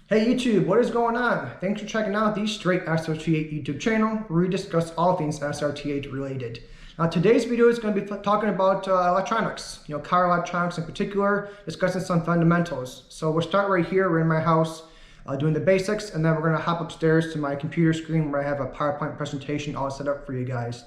Hey YouTube, what is going on? Thanks for checking out the Straight SRT8 YouTube channel where we discuss all things SRT8 related. Now today's video is going to be talking about electronics, car electronics in particular, discussing some fundamentals. So we'll start right here, we're in my house doing the basics, and then we're going to hop upstairs to my computer screen where I have a PowerPoint presentation all set up for you guys.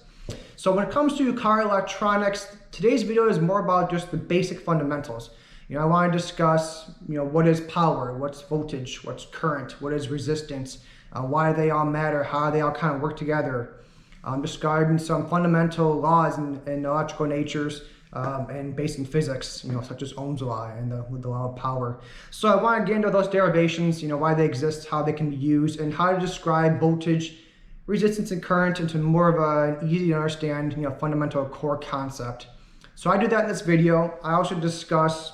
So when it comes to car electronics, today's video is more about just the basic fundamentals. I want to discuss, what is power, what's voltage, what's current, what is resistance, why they all matter, how they all kind of work together. Describing some fundamental laws in electrical natures and basic physics, such as Ohm's law and the law of power. So I want to get into those derivations, why they exist, how they can be used, and how to describe voltage, resistance, and current into more of an easy to understand, fundamental core concept. So I do that in this video. I also discuss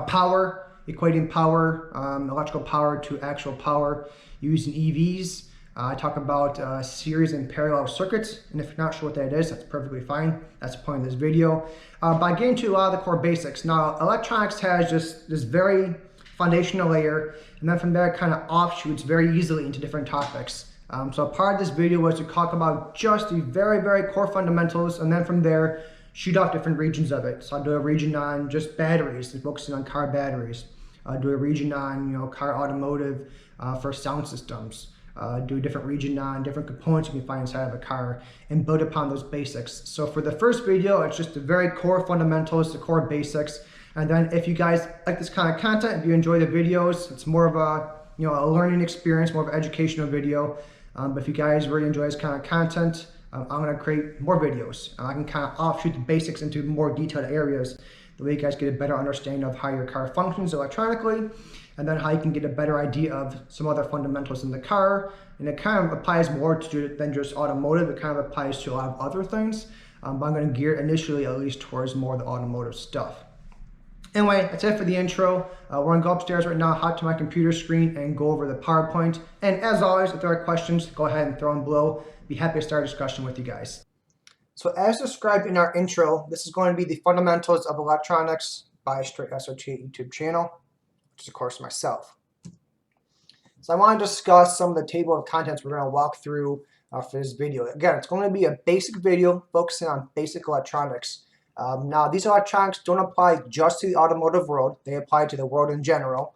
power, equating power, electrical power to actual power using EVs. I talk about series and parallel circuits, and if you're not sure what that is, that's perfectly fine. That's the point of this video. By getting to a lot of the core basics. Now, electronics has just this very foundational layer, and then from there it kind of offshoots very easily into different topics. So part of this video was to talk about just the very, very core fundamentals, and then from there, shoot off different regions of it. So I'll do a region on just batteries, focusing on car batteries. I'll do a region on car automotive for sound systems. Do a different region on different components you can find inside of a car and build upon those basics. So for the first video, it's just the very core fundamentals, the core basics. And then if you guys like this kind of content, if you enjoy the videos, it's more of a learning experience, more of an educational video. But if you guys really enjoy this kind of content, I'm going to create more videos. I can kind of offshoot the basics into more detailed areas. The way you guys get a better understanding of how your car functions electronically, and then how you can get a better idea of some other fundamentals in the car. And it kind of applies more to than just automotive. It kind of applies to a lot of other things. But I'm going to gear initially at least towards more of the automotive stuff. Anyway, that's it for the intro. We're going to go upstairs right now, hop to my computer screen, and go over the PowerPoint. And as always, if there are questions, go ahead and throw them below. Be happy to start a discussion with you guys. So as described in our intro, this is going to be the fundamentals of electronics by Straight SRT8 YouTube channel, which is of course myself. So I want to discuss some of the table of contents we're going to walk through for this video. Again, it's going to be a basic video focusing on basic electronics. Now, these electronics don't apply just to the automotive world. They apply to the world in general.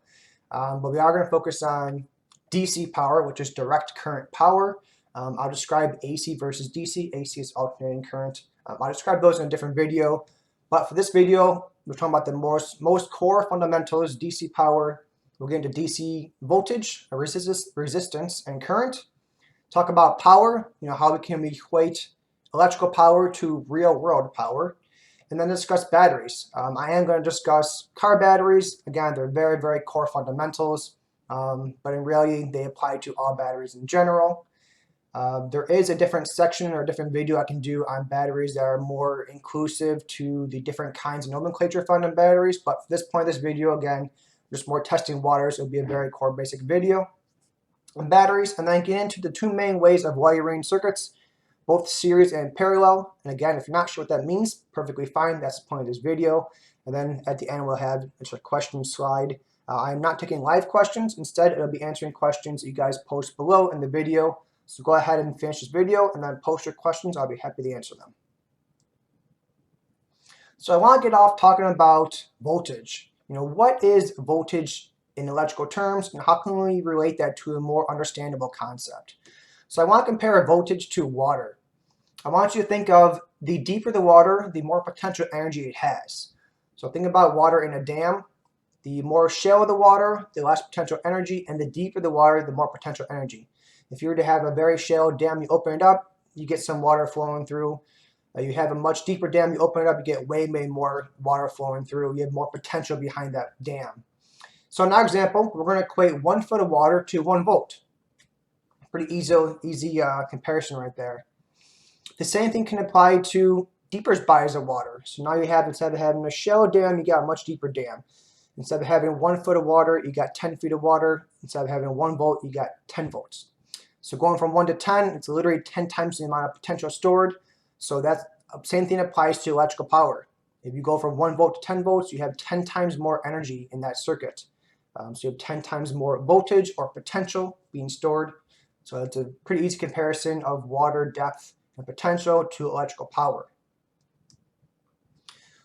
But we are going to focus on DC power, which is direct current power. I'll describe AC versus DC. AC is alternating current. I'll describe those in a different video. But for this video, we're talking about the most core fundamentals, DC power. We'll get into DC voltage, resistance, and current. Talk about power, how we can equate electrical power to real world power. And then discuss batteries. I am going to discuss car batteries. Again, they're very, very core fundamentals, but in reality, they apply to all batteries in general. There is a different section or a different video I can do on batteries that are more inclusive to the different kinds of nomenclature found in batteries, but for this point of this video, again, just more testing waters. It'll be a very core basic video on batteries, and then get into the two main ways of wiring circuits, both series and parallel. And again, if you're not sure what that means, perfectly fine. That's the point of this video. And then at the end, we'll have a question slide. I'm not taking live questions. Instead, it'll be answering questions that you guys post below in the video. So go ahead and finish this video and then post your questions. I'll be happy to answer them. So I want to get off talking about voltage. What is voltage in electrical terms, and how can we relate that to a more understandable concept? So I want to compare voltage to water. I want you to think of the deeper the water, the more potential energy it has. So think about water in a dam. The more shallow the water, the less potential energy, and the deeper the water, the more potential energy. If you were to have a very shallow dam, you open it up, you get some water flowing through. You have a much deeper dam, you open it up, you get way more water flowing through. You have more potential behind that dam. So in our example, we're going to equate 1 foot of water to 1 volt. Pretty easy comparison right there. The same thing can apply to deeper bodies of water. So now you have, instead of having a shallow dam, you got a much deeper dam. Instead of having 1 foot of water, you got 10 feet of water. Instead of having 1 volt, you got 10 volts. So going from 1 to 10, it's literally 10 times the amount of potential stored. So that same thing applies to electrical power. If you go from 1 volt to 10 volts, you have 10 times more energy in that circuit. So you have 10 times more voltage or potential being stored. So it's a pretty easy comparison of water depth and potential to electrical power.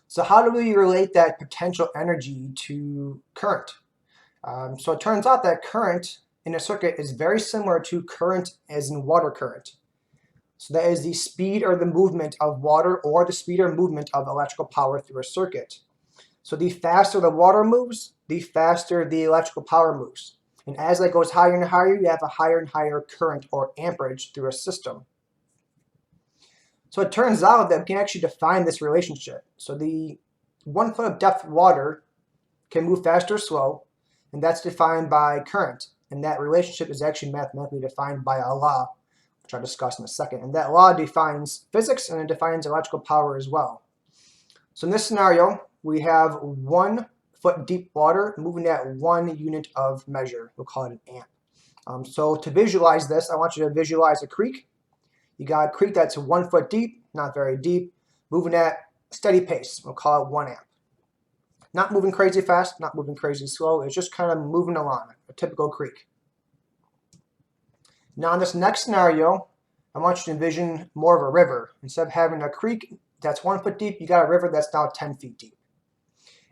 So how do we relate that potential energy to current? So it turns out that current in a circuit is very similar to current as in water current. So that is the speed or the movement of water or the speed or movement of electrical power through a circuit. So the faster the water moves, the faster the electrical power moves. And as that goes higher and higher, you have a higher and higher current or amperage through a system. So it turns out that we can actually define this relationship. So the 1 foot of depth water can move fast or slow, and that's defined by current. And that relationship is actually mathematically defined by a law, which I'll discuss in a second. And that law defines physics and it defines electrical power as well. So in this scenario, we have 1 foot deep water moving at 1 unit of measure. We'll call it an amp. So to visualize this, I want you to visualize a creek. You got a creek that's 1 foot deep, not very deep, moving at steady pace. We'll call it 1 amp. Not moving crazy fast, not moving crazy slow. It's just kind of moving along, a typical creek. Now in this next scenario, I want you to envision more of a river. Instead of having a creek that's 1 foot deep, you got a river that's now 10 feet deep.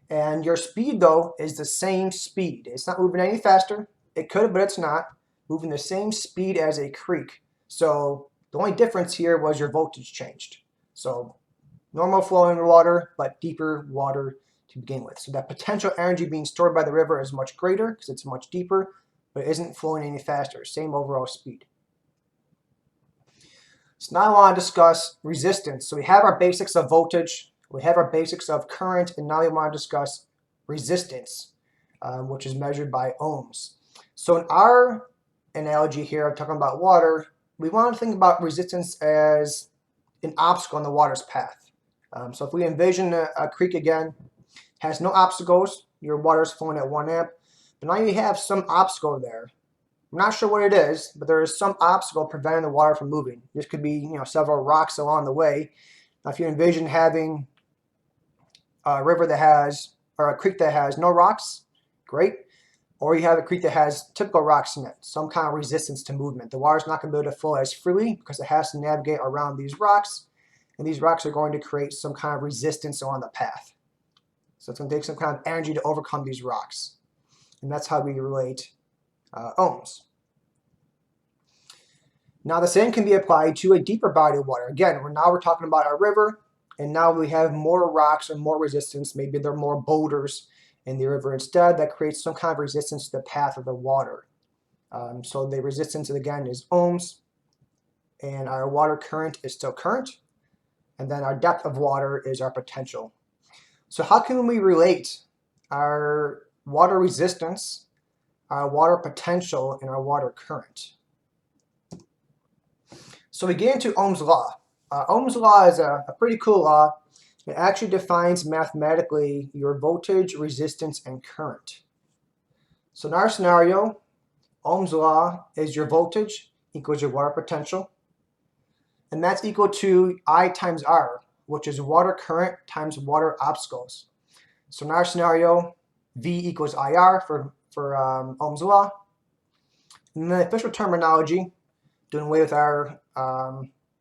And your speed, though, is the same speed. It's not moving any faster. It could, but it's not. Moving the same speed as a creek. So the only difference here was your voltage changed. So normal flowing water, but deeper water to begin with. So that potential energy being stored by the river is much greater because it's much deeper, but it isn't flowing any faster. Same overall speed. So now I want to discuss resistance. So we have our basics of voltage, we have our basics of current, and now we want to discuss resistance, which is measured by ohms. So in our analogy here, I'm talking about water, we want to think about resistance as an obstacle in the water's path. So if we envision a creek again, has no obstacles, your water is flowing at 1 amp, but now you have some obstacle there. I'm not sure what it is, but there is some obstacle preventing the water from moving. This could be, several rocks along the way. Now, if you envision having a river that has, or a creek that has no rocks, great. Or you have a creek that has typical rocks in it, some kind of resistance to movement. The water's not going to be able to flow as freely because it has to navigate around these rocks, and these rocks are going to create some kind of resistance on the path. So it's going to take some kind of energy to overcome these rocks. And that's how we relate ohms. Now the same can be applied to a deeper body of water. Again, we're talking about our river, and now we have more rocks or more resistance. Maybe there are more boulders in the river instead that creates some kind of resistance to the path of the water. So the resistance again is ohms, and our water current is still current, and then our depth of water is our potential. So how can we relate our water resistance, our water potential, and our water current? So we get into Ohm's law. Ohm's law is a pretty cool law. It actually defines mathematically your voltage, resistance, and current. So in our scenario, Ohm's law is your voltage equals your water potential, and that's equal to I times R, which is water current times water obstacles. So in our scenario, V equals IR for Ohm's law. And the official terminology, doing away with our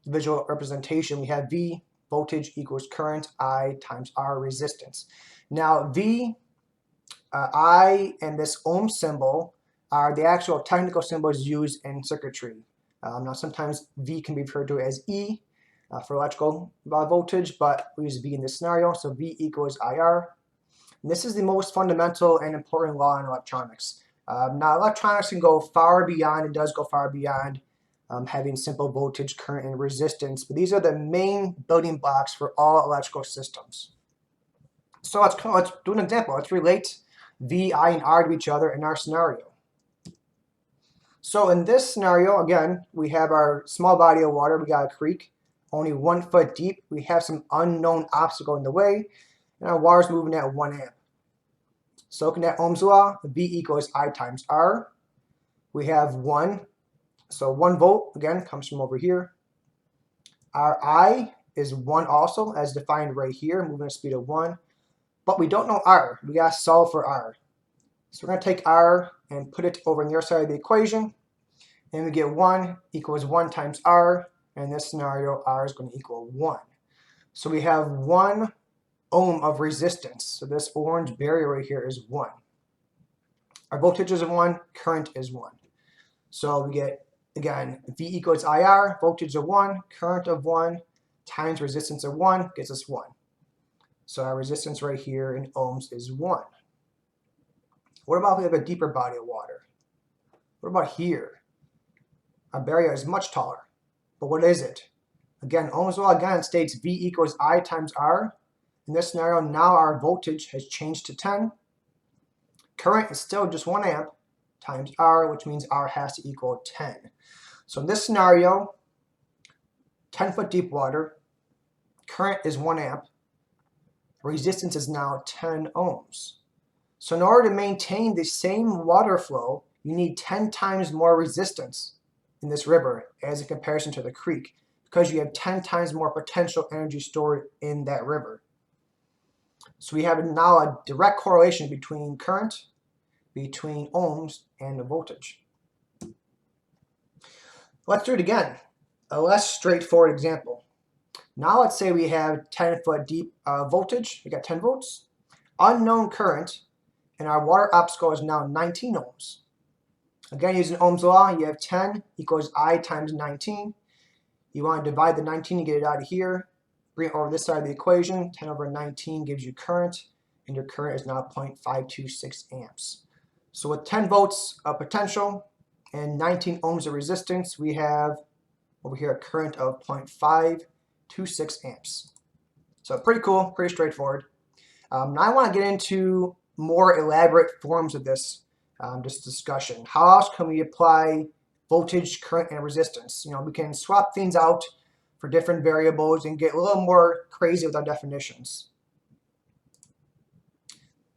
visual representation, we have V, voltage equals current, I times R, resistance. Now V, I, and this ohm symbol are the actual technical symbols used in circuitry. Now sometimes V can be referred to as E for electrical voltage, but we use V in this scenario, so V equals IR. And this is the most fundamental and important law in electronics. Now electronics can go far beyond, and does go far beyond, having simple voltage, current, and resistance, but these are the main building blocks for all electrical systems. So let's do an example. Let's relate V, I, and R to each other in our scenario. So in this scenario, again, we have our small body of water. We got a creek, only 1 foot deep. We have some unknown obstacle in the way, and our water is moving at 1 amp. So looking at Ohm's law, V equals I times R. We have 1. So 1 volt, again, comes from over here. Our I is 1 also, as defined right here, moving at a speed of 1. But we don't know R. We got to solve for R. So we're going to take R and put it over on the other side of the equation. And we get 1 equals 1 times R. And in this scenario, R is going to equal 1. So we have 1 ohm of resistance. So this orange barrier right here is 1. Our voltage is 1, current is 1. So we get, again, V equals IR, voltage of 1, current of 1, times resistance of 1 gives us 1. So our resistance right here in ohms is 1. What about if we have a deeper body of water? What about here? Our barrier is much taller. But what is it? Again, Ohm's law again states V equals I times R. In this scenario, now our voltage has changed to 10. Current is still just 1 amp times R, which means R has to equal 10. So in this scenario, 10-foot deep water, current is 1 amp, resistance is now 10 ohms. So in order to maintain the same water flow, you need 10 times more resistance in this river as in comparison to the creek, because you have 10 times more potential energy stored in that river. So we have now a direct correlation between current, between ohms, and the voltage. Let's do it again. A less straightforward example. Now let's say we have 10-foot deep voltage. We got 10 volts, unknown current, and our water obstacle is now 19 ohms. Again, using Ohm's law, you have 10 equals I times 19. You want to divide the 19 and get it out of here. Bring it over this side of the equation. 10 over 19 gives you current, and your current is now 0.526 amps. So with 10 volts of potential and 19 ohms of resistance, we have over here a current of 0.526 amps. So pretty cool, pretty straightforward. Now I want to get into more elaborate forms of this discussion. How else can we apply voltage, current, and resistance? We can swap things out for different variables and get a little more crazy with our definitions.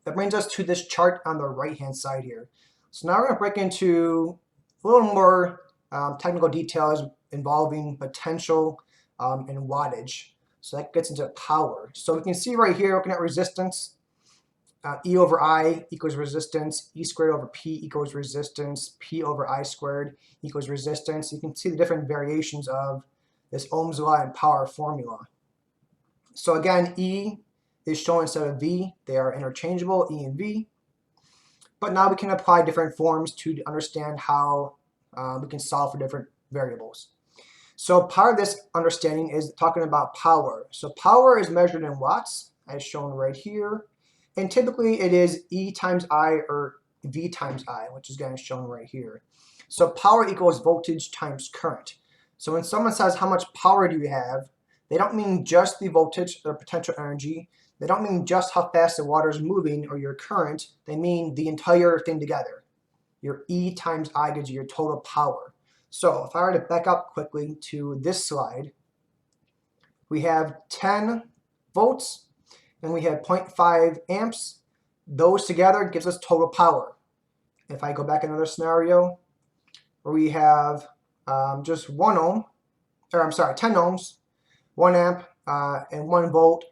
That brings us to this chart on the right-hand side here. So now we're going to break into a little more technical details involving potential and wattage. So that gets into power. So we can see right here, looking at resistance, E over I equals resistance, E squared over P equals resistance, P over I squared equals resistance. You can see the different variations of this Ohm's law and power formula. So again, E is shown instead of V. They are interchangeable, E and V. But now we can apply different forms to understand how we can solve for different variables. So part of this understanding is talking about power. So power is measured in watts, as shown right here. And typically it is E times I or V times I, which is again shown right here. So power equals voltage times current. So when someone says how much power do you have, they don't mean just the voltage or potential energy. They don't mean just how fast the water is moving or your current. They mean the entire thing together. Your E times I gives you your total power. So if I were to back up quickly to this slide, we have 10 volts and we have 0.5 amps. Those together gives us total power. If I go back another scenario where we have just 10 ohms, 1 amp, and 1 volt,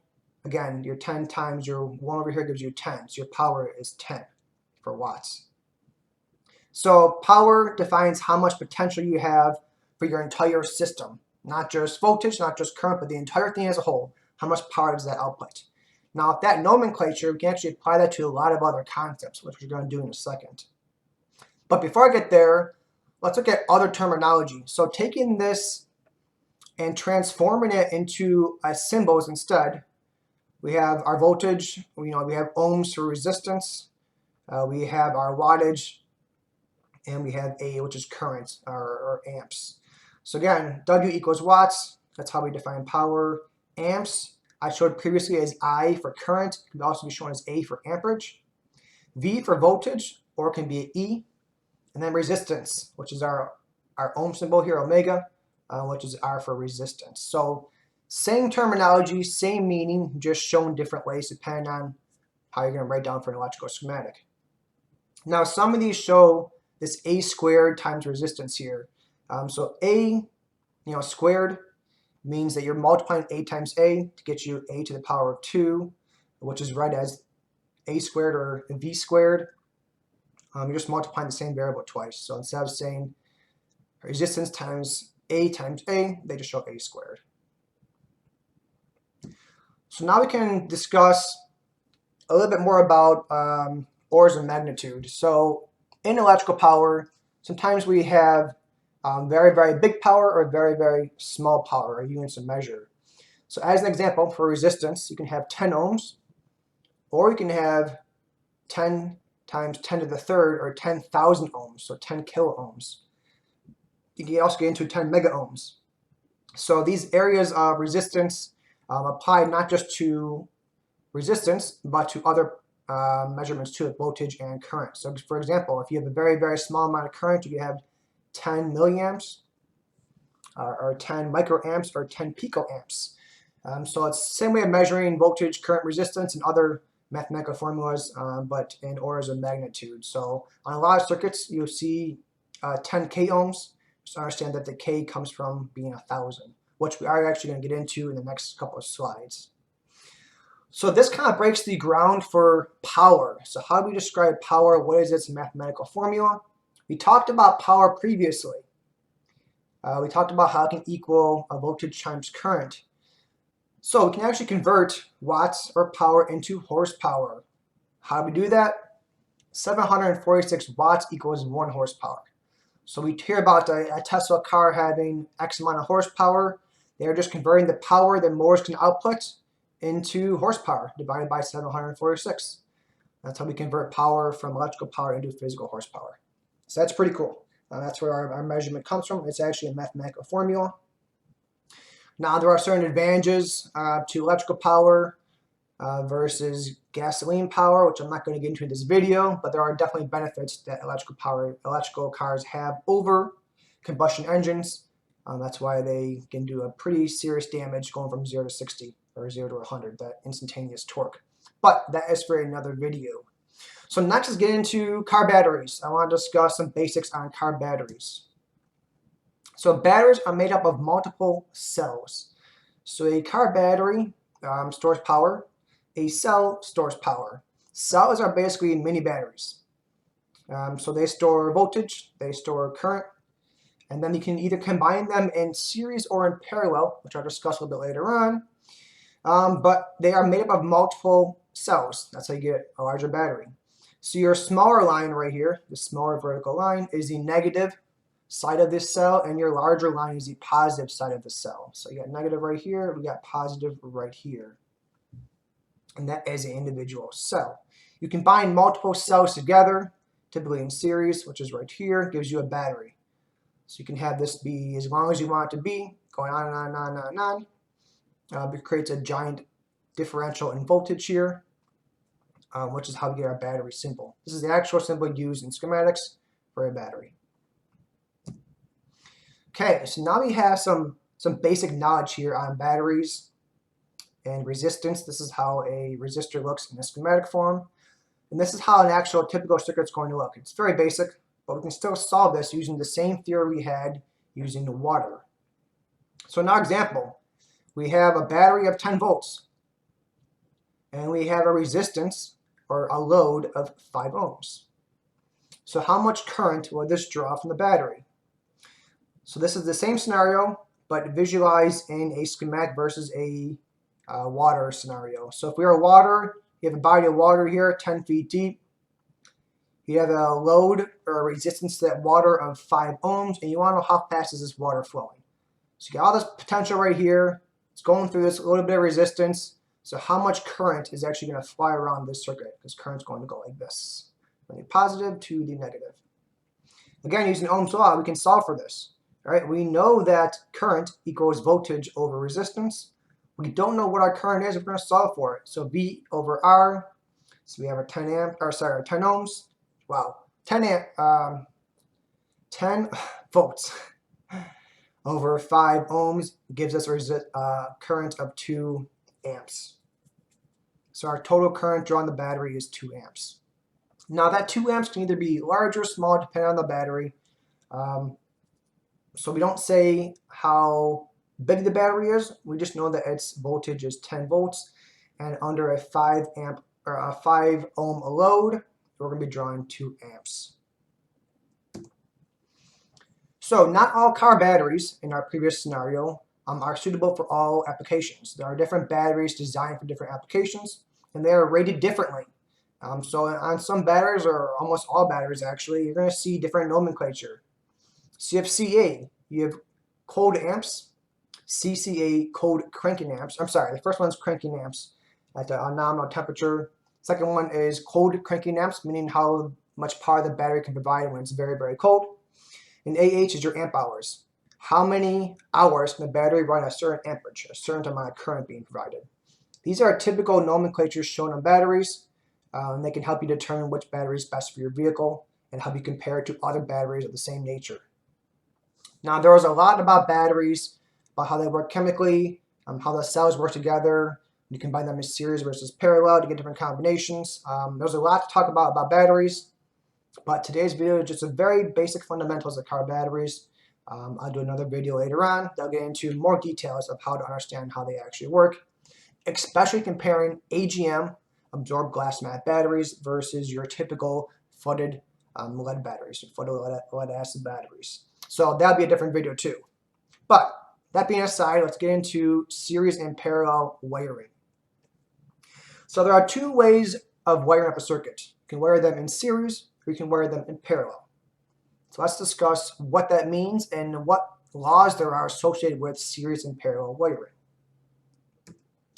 again, your 10 times your 1 over here gives you 10. So your power is 10 for watts. So power defines how much potential you have for your entire system. Not just voltage, not just current, but the entire thing as a whole. How much power does that output? Now, with that nomenclature, we can actually apply that to a lot of other concepts, which we're going to do in a second. But before I get there, let's look at other terminology. So taking this and transforming it into symbols instead, we have our voltage, we have ohms for resistance, we have our wattage, and we have A, which is current, or amps. So again, W equals watts, that's how we define power. Amps, I showed previously as I for current, it can also be shown as A for amperage. V for voltage, or it can be E. And then resistance, which is our ohm symbol here, omega, which is R for resistance. So same terminology, same meaning, just shown different ways depending on how you're going to write down for an electrical schematic. Now some of these show this A squared times resistance here. So A, squared means that you're multiplying A times A to get you A to the power of 2, which is read as A squared or V squared. You're just multiplying the same variable twice. So instead of saying resistance times A, they just show A squared. So now we can discuss a little bit more about orders of magnitude. So in electrical power, sometimes we have very, very big power or very, very small power, or units of measure. So as an example, for resistance, you can have 10 ohms, or you can have 10 times 10 to the third, or 10,000 ohms, so 10 kilo ohms. You can also get into 10 mega ohms. So these areas of resistance apply not just to resistance, but to other measurements too, like voltage and current. So for example, if you have a very, very small amount of current, you can have 10 milliamps, or 10 microamps, or 10 picoamps. So it's the same way of measuring voltage, current, resistance, and other mathematical formulas, but in orders of magnitude. So on a lot of circuits, you'll see 10 k ohms. Just understand that the k comes from being 1,000, which we are actually going to get into in the next couple of slides. So this kind of breaks the ground for power. So how do we describe power? What is its mathematical formula? We talked about power previously. We talked about how it can equal a voltage times current. So we can actually convert watts or power into horsepower. How do we do that? 746 watts equals 1 horsepower. So we hear about a Tesla car having X amount of horsepower. They're just converting the power that motors can output into horsepower divided by 746. That's how we convert power from electrical power into physical horsepower. So that's pretty cool. That's where our measurement comes from. It's actually a mathematical formula. Now there are certain advantages to electrical power versus gasoline power, which I'm not going to get into in this video, but there are definitely benefits that electrical cars have over combustion engines. That's why they can do a pretty serious damage going from 0 to 60 or 0 to 100, that instantaneous torque. But that is for another video. So next is get into car batteries. I want to discuss some basics on car batteries. So batteries are made up of multiple cells. So a car battery stores power. A cell stores power. Cells are basically mini batteries. So they store voltage, they store current, and then you can either combine them in series or in parallel, which I'll discuss a little bit later on. But they are made up of multiple cells. That's how you get a larger battery. So your smaller line right here, the smaller vertical line, is the negative side of this cell, and your larger line is the positive side of the cell. So you got negative right here, we got positive right here. And that is an individual cell. You combine multiple cells together, typically in series, which is right here, gives you a battery. So you can have this be as long as you want it to be, going on and on and on and on and on. It creates a giant differential in voltage here, which is how we get our battery symbol. This is the actual symbol used in schematics for a battery. Okay, so now we have some basic knowledge here on batteries and resistance. This is how a resistor looks in a schematic form. And this is how an actual typical circuit is going to look. It's very basic, but we can still solve this using the same theory we had using the water. So in our example, we have a battery of 10 volts. And we have a resistance, or a load, of 5 ohms. So how much current will this draw from the battery? So this is the same scenario, but visualized in a schematic versus a water scenario. So if we are water, you have a body of water here, 10 feet deep. You have a load or a resistance to that water of 5 ohms, and you want to know how fast is this water flowing. So you got all this potential right here. It's going through this little bit of resistance. So how much current is actually going to fly around this circuit? Because current's going to go like this, from the positive to the negative. Again, using Ohm's law, we can solve for this. All right, we know that current equals voltage over resistance. We don't know what our current is. We're going to solve for it. So V over R. So we have our 10 ohms. Wow, 10 volts over 5 ohms gives us a current of 2 amps. So our total current drawn in the battery is 2 amps. Now that 2 amps can either be large or small depending on the battery. So we don't say how big the battery is. We just know that its voltage is 10 volts and under a 5 ohm load, we're going to be drawing 2 amps. So not all car batteries in our previous scenario are suitable for all applications. There are different batteries designed for different applications, and they are rated differently. So on some batteries, or almost all batteries actually, you're going to see different nomenclature. So you have CA, you have cold amps, CCA, cold cranking amps. I'm sorry, the first one's cranking amps at a nominal temperature. Second one is cold cranking amps, meaning how much power the battery can provide when it's very, very cold. And AH is your amp hours. How many hours can the battery run at a certain amperage, a certain amount of current being provided? These are typical nomenclatures shown on batteries. They can help you determine which battery is best for your vehicle and help you compare it to other batteries of the same nature. Now, there was a lot about batteries, about how they work chemically, how the cells work together. You combine them in series versus parallel to get different combinations. There's a lot to talk about batteries. But today's video is just a very basic fundamentals of car batteries. I'll do another video later on that'll get into more details of how to understand how they actually work, especially comparing AGM, absorbed glass mat batteries, versus your typical flooded lead batteries, flooded lead acid batteries. So that'll be a different video too. But that being aside, let's get into series and parallel wiring. So there are 2 ways of wiring up a circuit. You can wire them in series, or you can wire them in parallel. So let's discuss what that means and what laws there are associated with series and parallel wiring.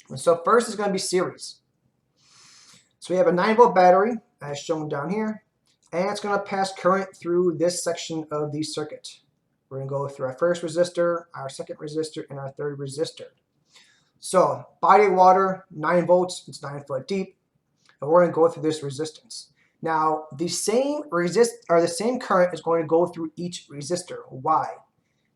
And so first is going to be series. So we have a 9-volt battery, as shown down here, and it's going to pass current through this section of the circuit. We're going to go through our first resistor, our second resistor, and our third resistor. So body of water, 9 volts, it's 9 foot deep, and we're going to go through this resistance. Now, the same current is going to go through each resistor. Why?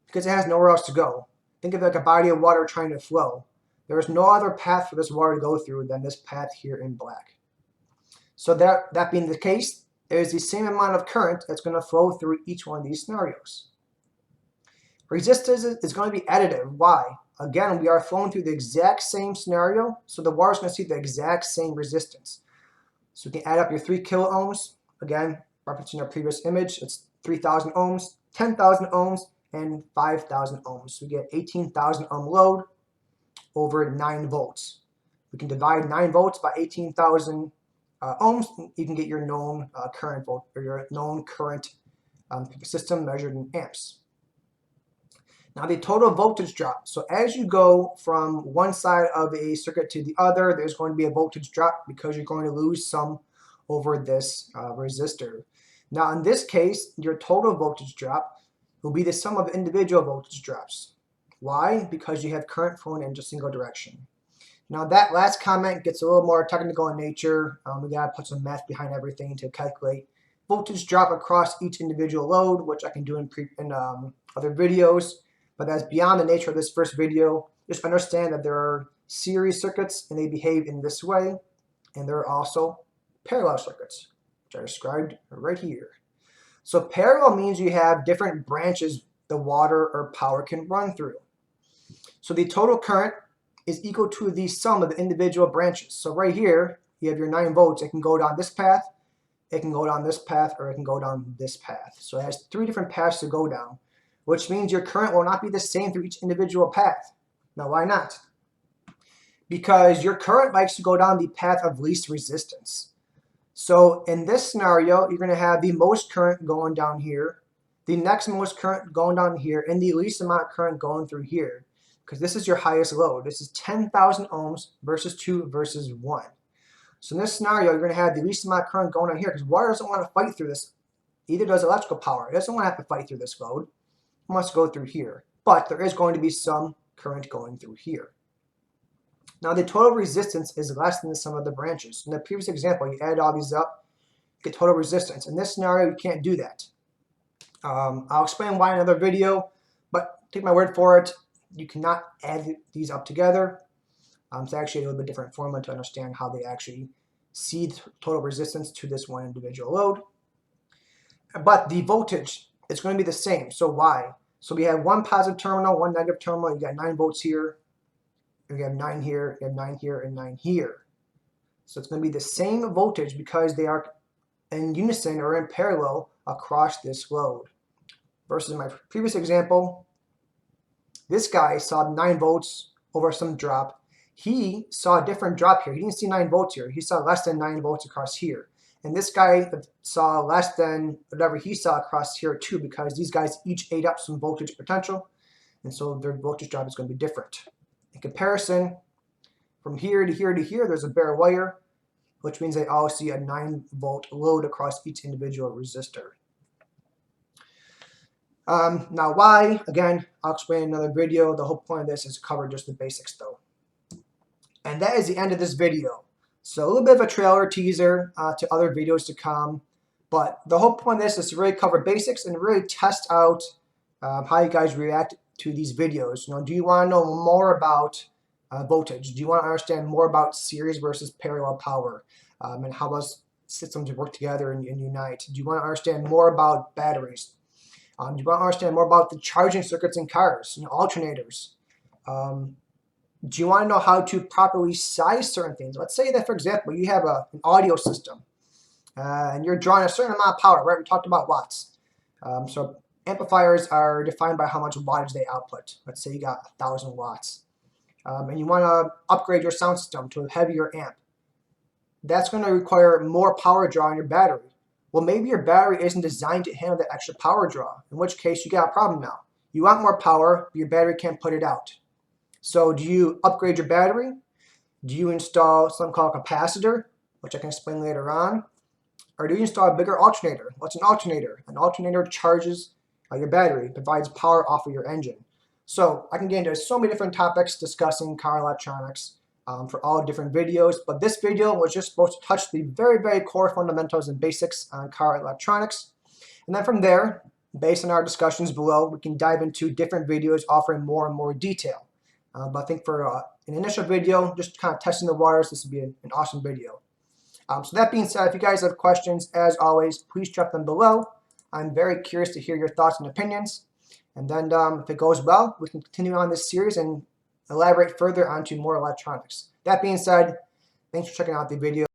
Because it has nowhere else to go. Think of it like a body of water trying to flow. There is no other path for this water to go through than this path here in black. So that being the case, there is the same amount of current that's going to flow through each one of these scenarios. Resistance is going to be additive. Why? Again, we are flowing through the exact same scenario, so the water is going to see the exact same resistance. So we can add up your 3 kilo ohms. Again, referencing our previous image, it's 3,000 ohms, 10,000 ohms, and 5,000 ohms. So we get 18,000 ohm load over 9 volts. We can divide 9 volts by 18,000 ohms. You can get your known current volt, or your known current system measured in amps. Now the total voltage drop. So as you go from one side of a circuit to the other, there's going to be a voltage drop because you're going to lose some over this resistor. Now in this case, your total voltage drop will be the sum of individual voltage drops. Why? Because you have current flowing in just single direction. Now that last comment gets a little more technical in nature. We gotta put some math behind everything to calculate voltage drop across each individual load, which I can do in other videos. But that's beyond the nature of this first video. Just understand that there are series circuits and they behave in this way. And there are also parallel circuits, which I described right here. So parallel means you have different branches the water or power can run through. So the total current is equal to the sum of the individual branches. So right here, you have your 9 volts. It can go down this path, it can go down this path, or it can go down this path. So it has 3 different paths to go down, which means your current will not be the same through each individual path. Now, why not? Because your current likes to go down the path of least resistance. So in this scenario, you're going to have the most current going down here, the next most current going down here, and the least amount of current going through here. Because this is your highest load. This is 10,000 ohms versus 2 versus 1. So in this scenario, you're going to have the least amount of current going on here because water doesn't want to fight through this. Either does electrical power. It doesn't want to have to fight through this load. It wants to go through here. But there is going to be some current going through here. Now the total resistance is less than the sum of the branches. In the previous example, you add all these up, get total resistance. In this scenario, you can't do that. I'll explain why in another video, but take my word for it. You cannot add these up together. It's actually a little bit different formula to understand how they actually see the total resistance to this one individual load. But the voltage is going to be the same. So why? So we have one positive terminal, one negative terminal. You got 9 volts here. You have 9 here, you have 9 here, and 9 here. So it's going to be the same voltage because they are in unison or in parallel across this load. Versus my previous example, this guy saw 9 volts over some drop. He saw a different drop here. He didn't see 9 volts here. He saw less than 9 volts across here. And this guy saw less than whatever he saw across here too, because these guys each ate up some voltage potential. And so their voltage drop is going to be different. In comparison, from here to here to here, there's a bare wire, which means they all see a 9 volt load across each individual resistor. Now why, again, I'll explain in another video. The whole point of this is to cover just the basics though. And that is the end of this video. So a little bit of a trailer teaser to other videos to come. But the whole point of this is to really cover basics and really test out how you guys react to these videos. You know, do you want to know more about voltage? Do you want to understand more about series versus parallel power and how those systems work together and unite? Do you want to understand more about batteries? Do you want to understand more about the charging circuits in cars, you know, alternators? Do you want to know how to properly size certain things? Let's say that, for example, you have an audio system and you're drawing a certain amount of power, right? We talked about watts. So amplifiers are defined by how much wattage they output. Let's say you got 1,000 watts. And you want to upgrade your sound system to a heavier amp. That's going to require more power draw on your battery. Well, maybe your battery isn't designed to handle that extra power draw, in which case you got a problem now. You want more power, but your battery can't put it out. So do you upgrade your battery? Do you install something called a capacitor, which I can explain later on? Or do you install a bigger alternator? What's an alternator? An alternator charges your battery, provides power off of your engine. So I can get into so many different topics discussing car electronics for all different videos, but this video was just supposed to touch the very, very core fundamentals and basics on car electronics. And then from there, based on our discussions below, we can dive into different videos offering more and more detail. But I think for an initial video, just kind of testing the waters, this would be an awesome video. So that being said, if you guys have questions, as always, please drop them below. I'm very curious to hear your thoughts and opinions. And then if it goes well, we can continue on this series and elaborate further onto more electronics. That being said, thanks for checking out the video.